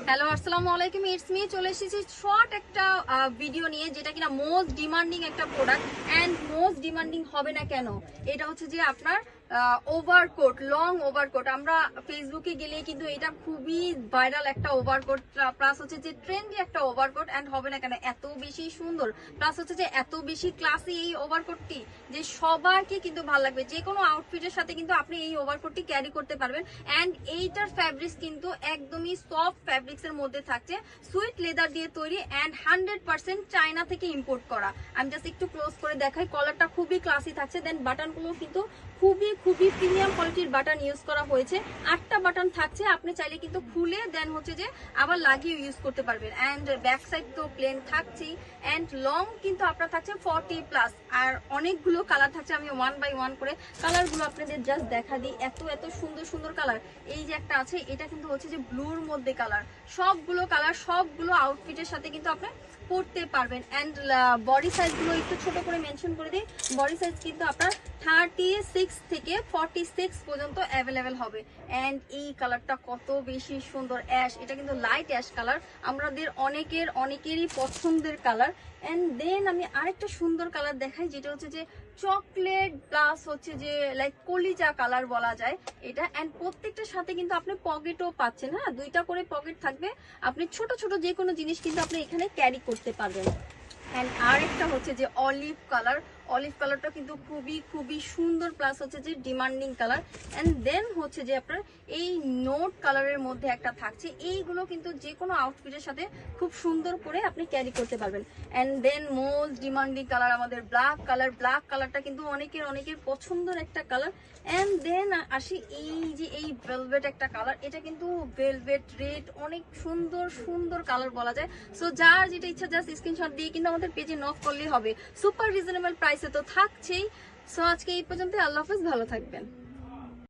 Hello, আসসালামু আলাইকুম। It's me. চলে এসেছি শর্ট একটা ভিডিও নিয়ে, যেটা কিনা মোস্ট ডিমান্ডিং একটা প্রোডাক্ট। অ্যান্ড মোস্ট ডিমান্ডিং হবে না কেন, এটা হচ্ছে যে আপনার ওভারকোট, লং ওভারকোট। আমরা ফেসবুকে গেলে কিন্তু এটা খুবই ভাইরাল একটা ওভারকোট, প্লাস হচ্ছে যে ট্রেন্ডি একটা ওভারকোট। অ্যান্ড হবে না কেন, এত বেশি সুন্দর, প্লাস হচ্ছে যে এত বেশি ক্লাসি এই ওভারকোটটি, যে সবারকে কিন্তু ভালো লাগবে। যে কোনো আউটফিটের সাথে কিন্তু আপনি এই ওভারকোটটি ক্যারি করতে পারবেন। অ্যান্ড এইটার ফ্যাব্রিক্স কিন্তু একদমই সফট ফ্যাব্রিক্স এর মধ্যে থাকছে, সুইট লেদার দিয়ে তৈরি অ্যান্ড 100% চায়না থেকে ইম্পোর্ট করা। আমি জাস্ট একটু ক্লোজ করে দেখাই। কলারটা খুবই ক্লাসি থাকছে। দেন বাটনগুলো কিন্তু খুবই প্রিমিয়াম কোয়ালিটির বাটন ইউজ করা হয়েছে। 8টা বাটন থাকছে, আপনি চাইলে কিন্তু খুলে দেন হচ্ছে যে আবার লাগিয়ে ইউজ করতে পারবেন। অ্যান্ড ব্যাক সাইড তো প্লেন থাকছেই। অ্যান্ড লং কিন্তু আপনার থাকছে 40+। আর অনেকগুলো কালার থাকছে। আমি 1 বাই 1 করে কালারগুলো আপনাদের জাস্ট দেখা দিই। এত সুন্দর কালার। এই যে একটা আছে, এটা কিন্তু হচ্ছে যে ব্লুর মধ্যে কালার। সবগুলো কালার, সবগুলো আউটফিটের সাথে কিন্তু আপনি পরতে পারবেন। অ্যান্ড বডি সাইজগুলো একটু ছোট করে মেনশন করে দিই। বডি সাইজ কিন্তু আপনার 36 থেকে 46 পর্যন্ত অ্যাভেলেবেল হবে। অ্যান্ড এই কালারটা কত বেশি সুন্দর, অ্যাশ। এটা কিন্তু লাইট অ্যাশ কালার, আমাদের অনেকেরই পছন্দের কালার। অ্যান্ড দেন আমি আরেকটা সুন্দর কালার দেখাই, যেটা হচ্ছে যে চকলেট প্লাস হচ্ছে যে লাইক কলিজা কালার বলা যায় এটা। অ্যান্ড প্রত্যেকটার সাথে কিন্তু আপনি পকেটও পাচ্ছেন। হ্যাঁ, 2টা করে পকেট থাকবে। আপনি ছোট যে কোনো জিনিস কিন্তু আপনি এখানে ক্যারি করতে পারবেন। অ্যান্ড আরেকটা হচ্ছে যে অলিভ কালারটা কিন্তু খুবই সুন্দর, প্লাস হচ্ছে যে ডিমান্ডিং কালার। অ্যান্ড দেন হচ্ছে যে আপনার এই নোট কালারের মধ্যে একটা থাকছে। এইগুলো কিন্তু যে কোনো আউটফিটের সাথে খুব সুন্দর করে আপনি ক্যারি করতে পারবেন। And then most demanding colour আমাদের ব্ল্যাক কালারটা কিন্তু অনেকের পছন্দের একটা কালার। অ্যান্ড দেন আসি এই যে এই ভেলভেট একটা কালার, এটা কিন্তু ভেলভেট রেড, অনেক সুন্দর কালার বলা যায়। সো যার যেটা ইচ্ছা জাস্ট স্ক্রিনশট দিয়ে কিন্তু আমাদের পেজে নক করলেই হবে। সুপার রিজনেবল প্রাইসে তো থাকছেই। সো আজকে এই পর্যন্ত। আল্লাহ হাফেজ, ভালো থাকবেন।